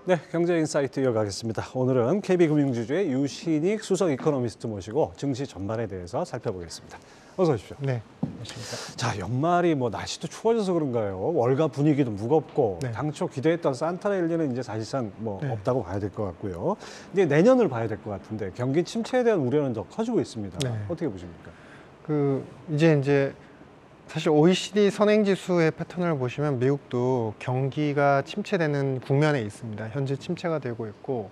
네, 경제인사이트 이어가겠습니다. 오늘은 KB금융지주의 유신익 수석 이코노미스트 모시고 증시 전반에 대해서 살펴보겠습니다. 어서 오십시오. 네, 안녕하십니까. 자, 연말이 날씨도 추워져서 그런가요? 월가 분위기도 무겁고 네. 당초 기대했던 산타레일리는 이제 사실상 네. 없다고 봐야 될 것 같고요. 이제 내년을 봐야 될 것 같은데 경기 침체에 대한 우려는 더 커지고 있습니다. 네. 어떻게 보십니까? 이제 사실 OECD 선행지수의 패턴을 보시면 미국도 경기가 침체되는 국면에 있습니다. 현재 침체가 되고 있고,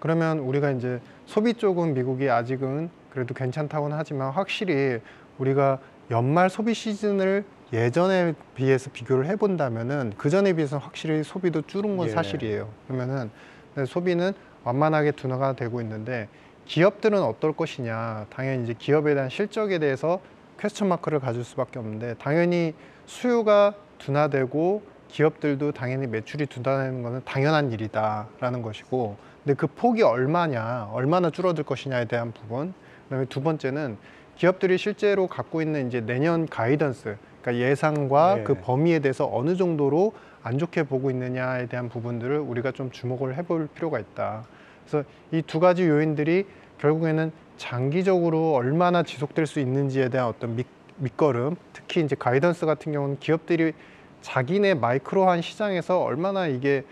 그러면 우리가 이제 소비 쪽은 미국이 아직은 그래도 괜찮다고는 하지만 확실히 우리가 연말 소비 시즌을 예전에 비해서 비교를 해본다면은 그 전에 비해서는 확실히 소비도 줄은 건 예. 사실이에요. 그러면은 소비는 완만하게 둔화가 되고 있는데 기업들은 어떨 것이냐, 당연히 이제 기업에 대한 실적에 대해서 퀘스천 마크를 가질 수밖에 없는데, 당연히 수요가 둔화되고 기업들도 당연히 매출이 둔화되는 것은 당연한 일이다라는 것이고, 근데 그 폭이 얼마나 줄어들 것이냐에 대한 부분, 그다음에 두 번째는 기업들이 실제로 갖고 있는 이제 내년 가이던스, 그러니까 예상과 네. 그 범위에 대해서 어느 정도로 안 좋게 보고 있느냐에 대한 부분들을 우리가 좀 주목을 해볼 필요가 있다. 그래서 이 두 가지 요인들이 결국에는 장기적으로 얼마나 지속될 수 있는지에 대한 어떤 밑거름, 특히 이제 가이던스 같은 경우는 기업들이 자기네 마이크로한 시장에서 얼마나 이게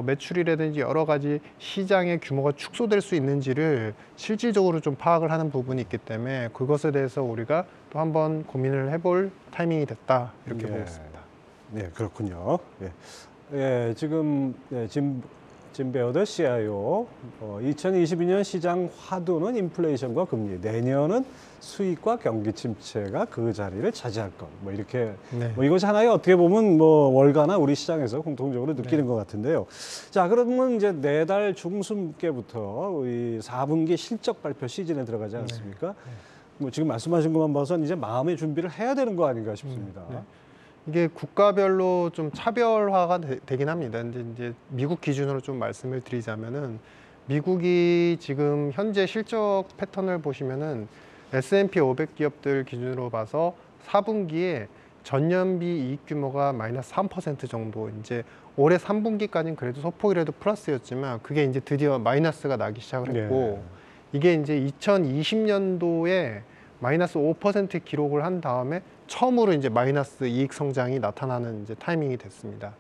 매출이라든지 여러 가지 시장의 규모가 축소될 수 있는지를 실질적으로 좀 파악을 하는 부분이 있기 때문에 그것에 대해서 우리가 또 한번 고민을 해볼 타이밍이 됐다, 이렇게 보겠습니다. 네, 그렇군요. 지금 짐 베어더 CIO, 2022년 시장 화두는 인플레이션과 금리, 내년은 수익과 경기 침체가 그 자리를 차지할 것. 이렇게 네. 이것이 하나의 어떻게 보면 월가나 우리 시장에서 공통적으로 느끼는 것 같은데요. 자, 그러면 이제 내달 중순께부터 이 4분기 실적 발표 시즌에 들어가지 않습니까? 지금 말씀하신 것만 봐선 이제 마음의 준비를 해야 되는 거 아닌가 싶습니다. 이게 국가별로 좀 차별화가 되긴 합니다. 근데 이제 미국 기준으로 좀 말씀을 드리자면은, 미국이 지금 현재 실적 패턴을 보시면은 S&P 500 기업들 기준으로 봐서 4분기에 전년비 이익 규모가 마이너스 3% 정도, 이제 올해 3분기까지는 그래도 소폭이라도 플러스였지만 그게 이제 드디어 마이너스가 나기 시작을 했고, 이게 이제 2020년도에 마이너스 5% 기록을 한 다음에 처음으로 이제 마이너스 이익 성장이 나타나는 이제 타이밍이 됐습니다.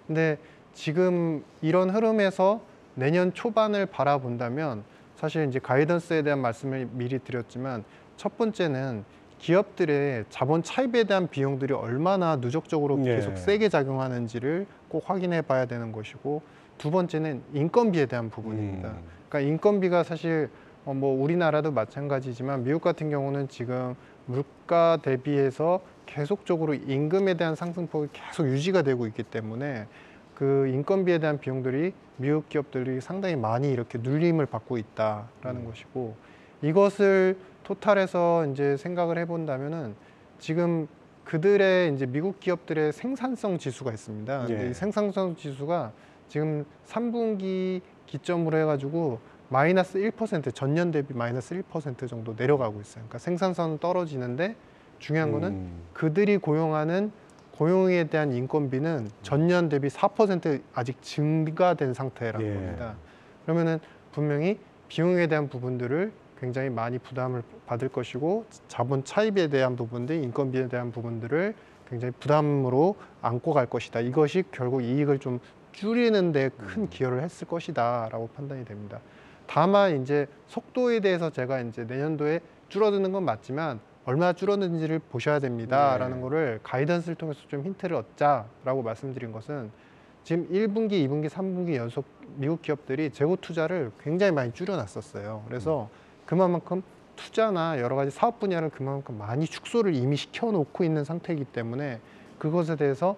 근데 지금 이런 흐름에서 내년 초반을 바라본다면, 사실 이제 가이던스에 대한 말씀을 미리 드렸지만, 첫 번째는 기업들의 자본 차입에 대한 비용들이 얼마나 누적적으로 계속 세게 작용하는지를 꼭 확인해 봐야 되는 것이고, 두 번째는 인건비에 대한 부분입니다. 그러니까 인건비가 사실 우리나라도 마찬가지지만 미국 같은 경우는 지금 물가 대비해서 계속적으로 임금에 대한 상승폭이 계속 유지가 되고 있기 때문에 그 인건비에 대한 비용들이 미국 기업들이 상당히 많이 이렇게 눌림을 받고 있다라는 것이고, 이것을 토탈해서 이제 생각을 해본다면은 지금 그들의 이제 미국 기업들의 생산성 지수가 있습니다. 근데 이 생산성 지수가 지금 3분기 기점으로 해가지고 마이너스 1%, 전년 대비 마이너스 1% 정도 내려가고 있어요. 그러니까 생산성은 떨어지는데 중요한 거는 그들이 고용하는 고용에 대한 인건비는 전년 대비 4% 아직 증가된 상태라는 겁니다. 그러면은 분명히 비용에 대한 부분들을 굉장히 많이 부담을 받을 것이고, 자본 차입에 대한 부분들, 인건비에 대한 부분들을 굉장히 부담으로 안고 갈 것이다. 이것이 결국 이익을 좀 줄이는 데 큰 기여를 했을 것이다 라고 판단이 됩니다. 다만 이제 속도에 대해서 제가 이제 내년도에 줄어드는 건 맞지만 얼마나 줄었는지를 보셔야 됩니다라는 거를 가이던스를 통해서 좀 힌트를 얻자라고 말씀드린 것은, 지금 1분기, 2분기, 3분기 연속 미국 기업들이 재고 투자를 굉장히 많이 줄여놨었어요. 그래서 그만큼 투자나 여러 가지 사업 분야를 그만큼 많이 축소를 이미 시켜놓고 있는 상태이기 때문에 그것에 대해서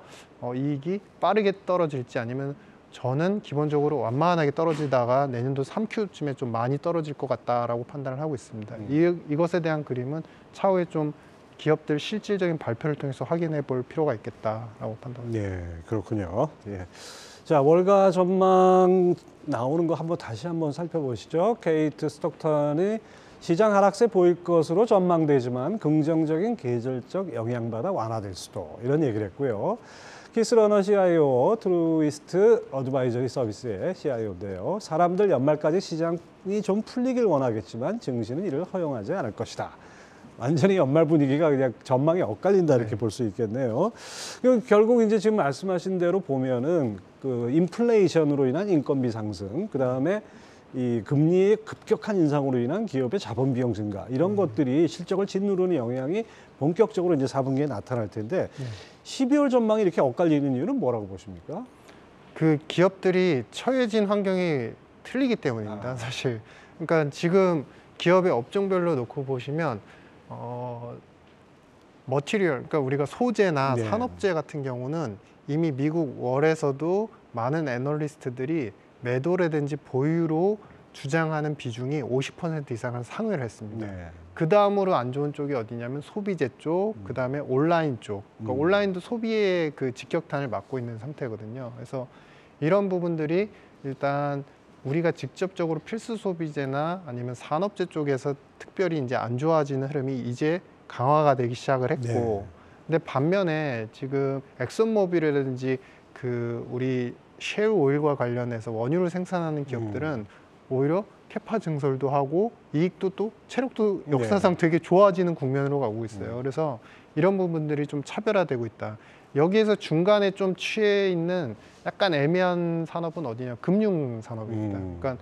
이익이 빠르게 떨어질지, 아니면 저는 기본적으로 완만하게 떨어지다가 내년도 3Q쯤에 좀 많이 떨어질 것 같다라고 판단을 하고 있습니다. 이것에 대한 그림은 차후에 좀 기업들 실질적인 발표를 통해서 확인해 볼 필요가 있겠다라고 판단합니다. 그렇군요. 자, 월가 전망 나오는 거 다시 한번 살펴보시죠. 케이트 스톡턴이 시장 하락세 보일 것으로 전망되지만 긍정적인 계절적 영향받아 완화될 수도, 이런 얘기를 했고요. 키스러너 CIO, 트루이스트 어드바이저리 서비스의 CIO인데요. 사람들 연말까지 시장이 좀 풀리길 원하겠지만 증시는 이를 허용하지 않을 것이다. 완전히 연말 분위기가 그냥 전망이 엇갈린다 이렇게 볼 수 있겠네요. 결국 이제 지금 말씀하신 대로 보면은 그 인플레이션으로 인한 인건비 상승, 그 다음에 이 금리의 급격한 인상으로 인한 기업의 자본 비용 증가 이런 것들이 실적을 짓누르는 영향이 본격적으로 이제 4분기에 나타날 텐데 12월 전망이 이렇게 엇갈리는 이유는 뭐라고 보십니까? 그 기업들이 처해진 환경이 틀리기 때문입니다, 사실. 그러니까 지금 기업의 업종별로 놓고 보시면 머티리얼, 그러니까 우리가 소재나 네. 산업재 같은 경우는 이미 미국 월에서도 많은 애널리스트들이 매도라든지 보유로 주장하는 비중이 50% 이상을 상회를 했습니다. 네. 그 다음으로 안 좋은 쪽이 어디냐면 소비재 쪽, 그 다음에 온라인 쪽. 그러니까 온라인도 소비의 그 직격탄을 맞고 있는 상태거든요. 그래서 이런 부분들이 일단 우리가 직접적으로 필수 소비재나 아니면 산업재 쪽에서 특별히 이제 안 좋아지는 흐름이 이제 강화가 되기 시작을 했고, 네. 근데 반면에 지금 엑슨모빌이라든지 그 우리 셰일 오일과 관련해서 원유를 생산하는 기업들은 오히려 캐파 증설도 하고 이익도 또 체력도 역사상 되게 좋아지는 국면으로 가고 있어요. 그래서 이런 부분들이 좀 차별화되고 있다. 여기에서 중간에 좀 취해 있는 약간 애매한 산업은 어디냐? 금융 산업입니다. 그러니까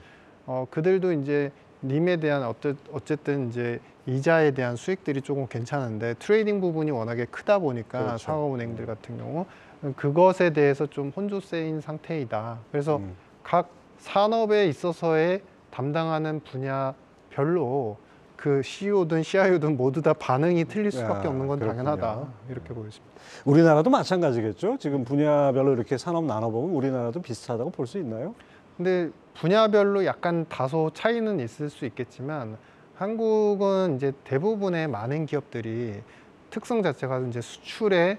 그들도 이제 님에 대한 어쨌든 이제 이자에 대한 수익들이 조금 괜찮은데 트레이딩 부분이 워낙에 크다 보니까 그렇죠. 상업은행들 같은 경우 그것에 대해서 좀 혼조세인 상태이다. 그래서 각 산업에 있어서의 담당하는 분야별로 그 CEO든 CIO든 모두 다 반응이 틀릴 수밖에 없는 건 그렇군요. 당연하다. 이렇게 보여집니다. 우리나라도 마찬가지겠죠? 지금 분야별로 이렇게 산업 나눠보면 우리나라도 비슷하다고 볼 수 있나요? 근데 분야별로 약간 다소 차이는 있을 수 있겠지만 한국은 이제 대부분의 많은 기업들이 특성 자체가 이제 수출에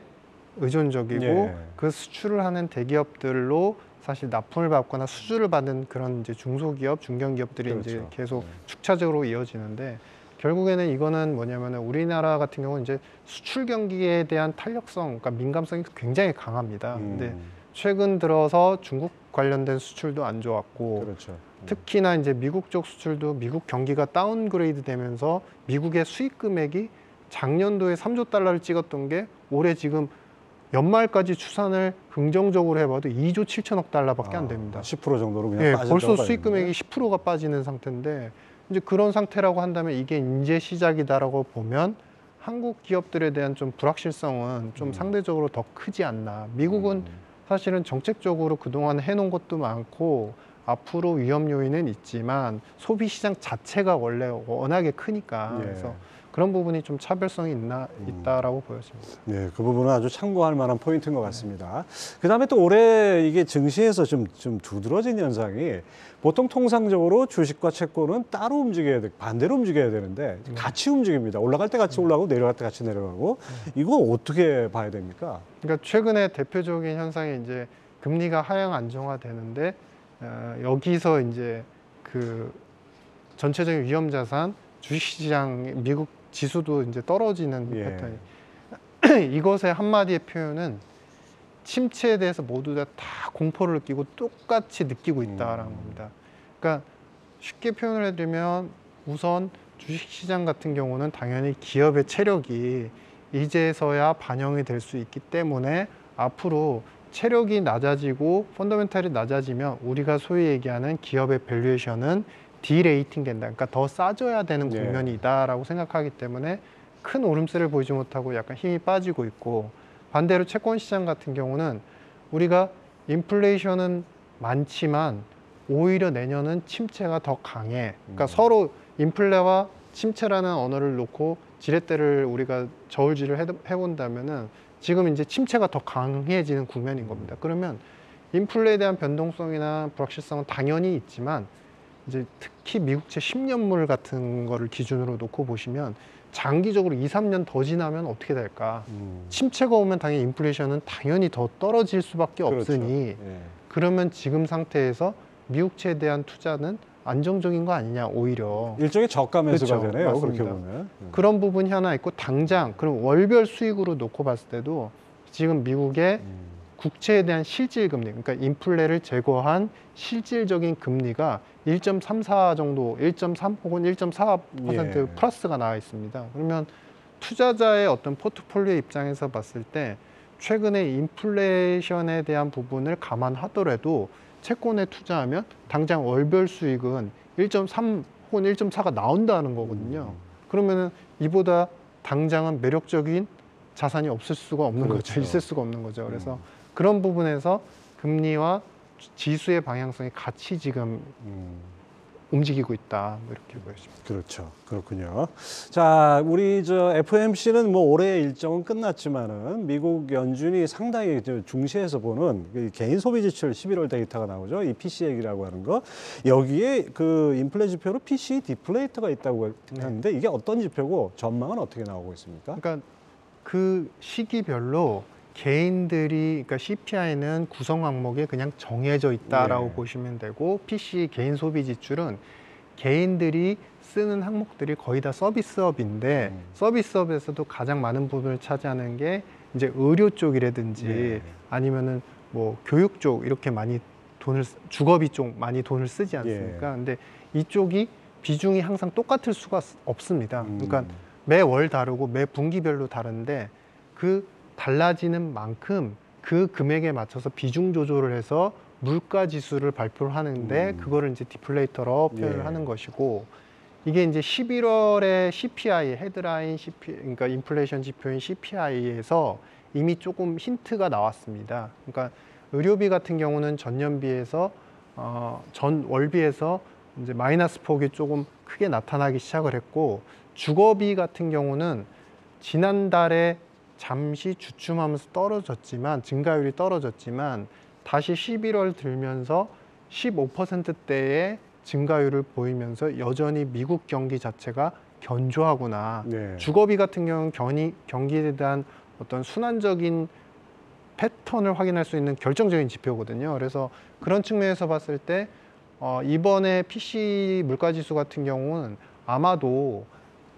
의존적이고 예. 그 수출을 하는 대기업들로 사실 납품을 받거나 수주를 받는 그런 이제 중소기업, 중견기업들이 그렇죠. 이제 계속 축차적으로 이어지는데 결국에는 이거는 뭐냐면은 우리나라 같은 경우는 이제 수출 경기에 대한 탄력성, 그러니까 민감성이 굉장히 강합니다. 근데 최근 들어서 중국 관련된 수출도 안 좋았고 그렇죠. 특히나 이제 미국 쪽 수출도 미국 경기가 다운그레이드 되면서 미국의 수익 금액이 작년도에 3조 달러를 찍었던 게 올해 지금 연말까지 추산을 긍정적으로 해봐도 2조 7천억 달러밖에 안 됩니다. 10% 정도로 그냥 예, 빠졌다고 벌써 봐야 수익 되는데. 금액이 10%가 빠지는 상태인데 이제 그런 상태라고 한다면 이게 이제 시작이다라고 보면 한국 기업들에 대한 좀 불확실성은 좀 상대적으로 더 크지 않나. 미국은 사실은 정책적으로 그동안 해놓은 것도 많고 앞으로 위험 요인은 있지만 소비 시장 자체가 원래 워낙에 크니까 예. 그래서 그런 부분이 좀 차별성이 있다라고 보여집니다. 네, 그 부분은 아주 참고할 만한 포인트인 것 같습니다. 그다음에 또 올해 이게 증시에서 좀 두드러진 현상이 보통 통상적으로 주식과 채권은 따로 움직여야 돼, 반대로 움직여야 되는데 같이 움직입니다. 올라갈 때 같이 올라가고 내려갈 때 같이 내려가고 이거 어떻게 봐야 됩니까? 그러니까 최근에 대표적인 현상이 이제 금리가 하향 안정화되는데 여기서 이제 그 전체적인 위험 자산, 주식시장, 미국 지수도 이제 떨어지는 패턴이 이것의 한마디의 표현은 침체에 대해서 모두 다 공포를 느끼고 똑같이 느끼고 있다라는 겁니다. 그러니까 쉽게 표현을 해드리면 우선 주식시장 같은 경우는 당연히 기업의 체력이 이제서야 반영이 될 수 있기 때문에 앞으로 체력이 낮아지고 펀더멘탈이 낮아지면 우리가 소위 얘기하는 기업의 밸류에이션은 디레이팅 된다. 그러니까 더 싸져야 되는 국면이다라고 생각하기 때문에 큰 오름세를 보이지 못하고 약간 힘이 빠지고 있고 반대로 채권 시장 같은 경우는 우리가 인플레이션은 많지만 오히려 내년은 침체가 더 강해. 그러니까 서로 인플레와 침체라는 언어를 놓고 지렛대를 우리가 저울질을 해본다면은 지금 이제 침체가 더 강해지는 국면인 겁니다. 그러면 인플레에 대한 변동성이나 불확실성은 당연히 있지만 이제 특히 미국채 10년물 같은 거를 기준으로 놓고 보시면 장기적으로 2, 3년 더 지나면 어떻게 될까? 침체가 오면 당연히 인플레이션은 당연히 더 떨어질 수밖에 없으니 그러면 지금 상태에서 미국채에 대한 투자는 안정적인 거 아니냐 오히려 일종의 저가 매수가 그렇죠. 되네요. 맞습니다. 그렇게 보면. 그런 부분이 하나 있고 당장 그럼 월별 수익으로 놓고 봤을 때도 지금 미국의 국채에 대한 실질 금리, 그러니까 인플레를 제거한 실질적인 금리가 1.34 정도, 1.3 혹은 1.4% 예. 플러스가 나와 있습니다. 그러면 투자자의 어떤 포트폴리오 입장에서 봤을 때 최근에 인플레이션에 대한 부분을 감안하더라도 채권에 투자하면 당장 월별 수익은 1.3 혹은 1.4가 나온다는 거거든요. 그러면은 이보다 당장은 매력적인 자산이 없을 수가 없는 그렇죠. 거죠. 있을 수가 없는 거죠. 그래서 그런 부분에서 금리와 지수의 방향성이 같이 지금 움직이고 있다. 뭐 이렇게 보여집니다. 그렇죠. 그렇군요. 자, 우리 FOMC는 뭐 올해 일정은 끝났지만은 미국 연준이 상당히 중시해서 보는 그 개인 소비 지출 11월 데이터가 나오죠. 이 PC액이라고 하는 거. 여기에 그 인플레 지표로 PC 디플레이터가 있다고 하는데 이게 어떤 지표고 전망은 어떻게 나오고 있습니까? 그러니까 그 시기별로 개인들이, 그러니까 CPI는 구성 항목에 그냥 정해져 있다라고 보시면 되고, PC 개인 소비 지출은 개인들이 쓰는 항목들이 거의 다 서비스업인데 서비스업에서도 가장 많은 부분을 차지하는 게 이제 의료 쪽이라든지 아니면은 뭐 교육 쪽, 이렇게 많이 주거비 쪽 많이 돈을 쓰지 않습니까? 근데 이쪽이 비중이 항상 똑같을 수가 없습니다. 그러니까 매월 다르고 매 분기별로 다른데 그 달라지는 만큼 그 금액에 맞춰서 비중 조절을 해서 물가 지수를 발표를 하는데 그거를 이제 디플레이터로 표현을 하는 것이고, 이게 이제 11월에 CPI 헤드라인 그러니까 인플레이션 지표인 CPI에서 이미 조금 힌트가 나왔습니다. 그러니까 의료비 같은 경우는 전년 비해서 전월 비해서 이제 마이너스 폭이 조금 크게 나타나기 시작을 했고, 주거비 같은 경우는 지난달에 잠시 주춤하면서 떨어졌지만, 증가율이 떨어졌지만 다시 11월 들면서 15%대의 증가율을 보이면서 여전히 미국 경기 자체가 견조하구나. 주거비 같은 경우는 경기에 대한 어떤 순환적인 패턴을 확인할 수 있는 결정적인 지표거든요. 그래서 그런 측면에서 봤을 때 이번에 PC 물가지수 같은 경우는 아마도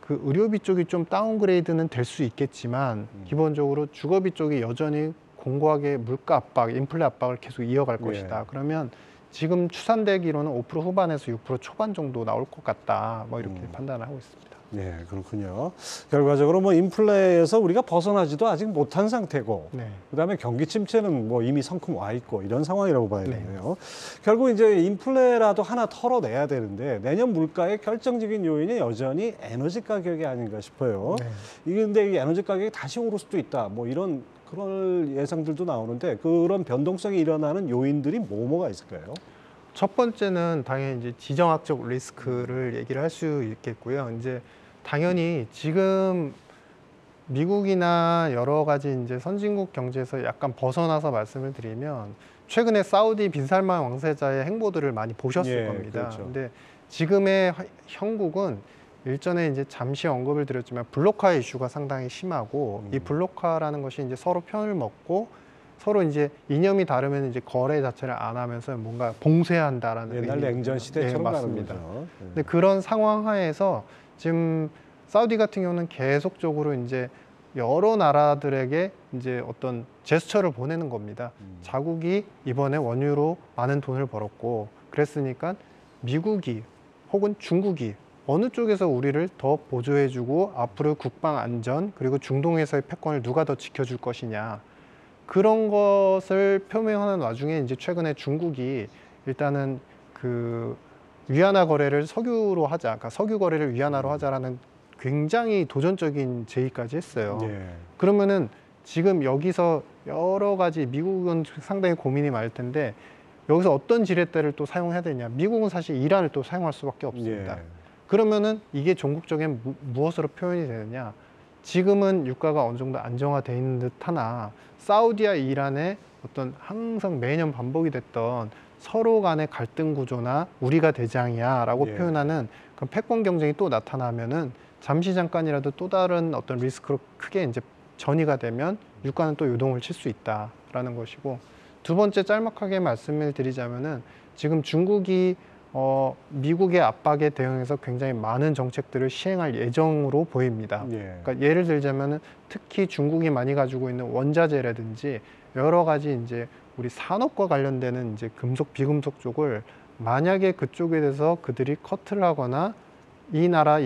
그 의료비 쪽이 좀 다운그레이드는 될 수 있겠지만 기본적으로 주거비 쪽이 여전히 공고하게 물가 압박, 인플레 압박을 계속 이어갈 것이다. 그러면 지금 추산되기로는 5% 후반에서 6% 초반 정도 나올 것 같다. 뭐 이렇게 판단을 하고 있습니다. 네, 그렇군요. 결과적으로 뭐 인플레에서 우리가 벗어나지도 아직 못한 상태고, 그다음에 경기 침체는 뭐 이미 성큼 와 있고 이런 상황이라고 봐야겠네요. 결국 이제 인플레라도 하나 털어내야 되는데 내년 물가의 결정적인 요인이 여전히 에너지 가격이 아닌가 싶어요. 이게 근데 이 에너지 가격이 다시 오를 수도 있다. 뭐 그런 예상들도 나오는데 그런 변동성이 일어나는 요인들이 뭐가 있을까요? 첫 번째는 당연히 이제 지정학적 리스크를 얘기를 할 수 있겠고요. 이제 당연히 지금 미국이나 여러 가지 이제 선진국 경제에서 약간 벗어나서 말씀을 드리면, 최근에 사우디 빈살만 왕세자의 행보들을 많이 보셨을 겁니다. 근데 지금의 형국은 일전에 이제 잠시 언급을 드렸지만 블록화 이슈가 상당히 심하고, 이 블록화라는 것이 이제 서로 편을 먹고 서로 이제 이념이 다르면 이제 거래 자체를 안 하면서 뭔가 봉쇄한다라는 옛날 냉전 시대처럼 맞습니다. 가는 거죠. 근데 그런 상황 하에서 지금 사우디 같은 경우는 계속적으로 이제 여러 나라들에게 이제 어떤 제스처를 보내는 겁니다. 자국이 이번에 원유로 많은 돈을 벌었고 그랬으니까 미국이 혹은 중국이 어느 쪽에서 우리를 더 보조해주고 앞으로 국방 안전 그리고 중동에서의 패권을 누가 더 지켜줄 것이냐, 그런 것을 표명하는 와중에 이제 최근에 중국이 일단은 그 위안화 거래를 석유로 하자, 그러니까 석유 거래를 위안화로 하자라는 굉장히 도전적인 제의까지 했어요. 그러면은 지금 여기서 여러 가지, 미국은 상당히 고민이 많을 텐데 여기서 어떤 지렛대를 또 사용해야 되냐. 미국은 사실 이란을 또 사용할 수밖에 없습니다. 그러면은 이게 종국적인 무엇으로 표현이 되느냐. 지금은 유가가 어느 정도 안정화되어 있는 듯 하나 사우디와 이란의 어떤 항상 매년 반복이 됐던 서로 간의 갈등 구조나 우리가 대장이야 라고 표현하는 그런 패권 경쟁이 또 나타나면은 잠시 잠깐이라도 또 다른 어떤 리스크로 크게 이제 전이가 되면 유가는 또 요동을 칠 수 있다라는 것이고, 두 번째 짤막하게 말씀을 드리자면은 지금 중국이 미국의 압박에 대응해서 굉장히 많은 정책들을 시행할 예정으로 보입니다. 그러니까 예를 들자면은 특히 중국이 많이 가지고 있는 원자재라든지 여러 가지 이제 우리 산업과 관련되는 이제 금속, 비금속 쪽을 만약에 그쪽에 대해서 그들이 커트를 하거나 이 나라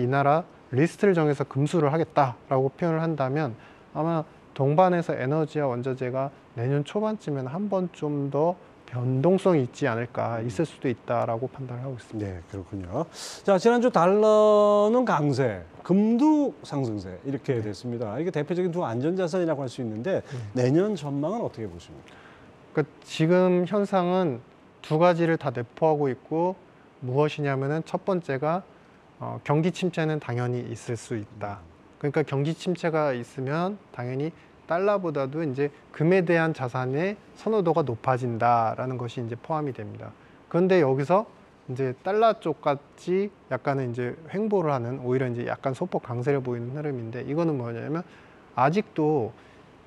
리스트를 정해서 금수를 하겠다라고 표현을 한다면 아마 동반해서 에너지와 원자재가 내년 초반쯤에는 한 번 좀 더 변동성이 있지 않을까, 있을 수도 있다라고 판단을 하고 있습니다. 네, 그렇군요. 자, 지난주 달러는 강세, 금도 상승세 이렇게 됐습니다. 이게 대표적인 두 안전자산이라고 할 수 있는데 내년 전망은 어떻게 보십니까? 그러니까 지금 현상은 두 가지를 다 내포하고 있고 무엇이냐면은 첫 번째가 경기 침체는 당연히 있을 수 있다. 그러니까 경기 침체가 있으면 당연히 달러보다도 이제 금에 대한 자산의 선호도가 높아진다라는 것이 이제 포함이 됩니다. 그런데 여기서 이제 달러 쪽같이 약간은 이제 횡보를 하는, 오히려 이제 약간 소폭 강세를 보이는 흐름인데, 이거는 뭐냐면 아직도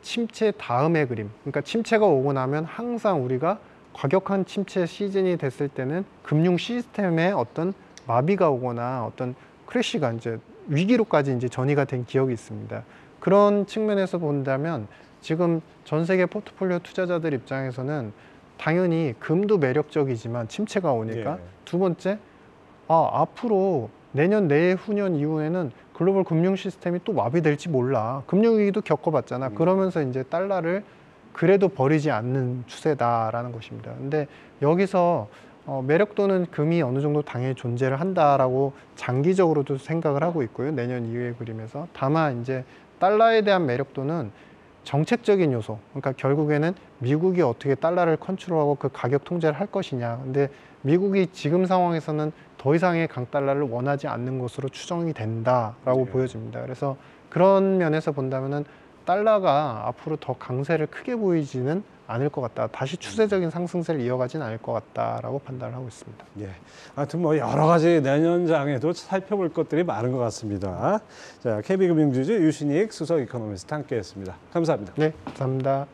침체 다음의 그림, 그러니까 침체가 오고 나면 항상 우리가 과격한 침체 시즌이 됐을 때는 금융 시스템에 어떤 마비가 오거나 어떤 크래시가 이제 위기로까지 이제 전이가 된 기억이 있습니다. 그런 측면에서 본다면 지금 전 세계 포트폴리오 투자자들 입장에서는 당연히 금도 매력적이지만 침체가 오니까, 두 번째, 앞으로 내년, 내후년 이후에는 글로벌 금융 시스템이 또 마비될지 몰라. 금융위기도 겪어봤잖아. 그러면서 이제 달러를 그래도 버리지 않는 추세다라는 것입니다. 근데 여기서 매력도는 금이 어느 정도 당연히 존재를 한다라고 장기적으로도 생각을 하고 있고요. 내년 이후의 그림에서. 다만 이제 달러에 대한 매력도는 정책적인 요소, 그러니까 결국에는 미국이 어떻게 달러를 컨트롤하고 그 가격 통제를 할 것이냐. 근데 미국이 지금 상황에서는 더 이상의 강달러를 원하지 않는 것으로 추정이 된다라고 보여집니다. 그래서 그런 면에서 본다면은 달러가 앞으로 더 강세를 크게 보이지는 않을 것 같다. 다시 추세적인 상승세를 이어가지는 않을 것 같다라고 판단을 하고 있습니다. 예. 하여튼 뭐 여러 가지 내년장에도 살펴볼 것들이 많은 것 같습니다. 자, KB금융주주 유신익 수석 이코노미스트 함께했습니다. 감사합니다. 네, 감사합니다.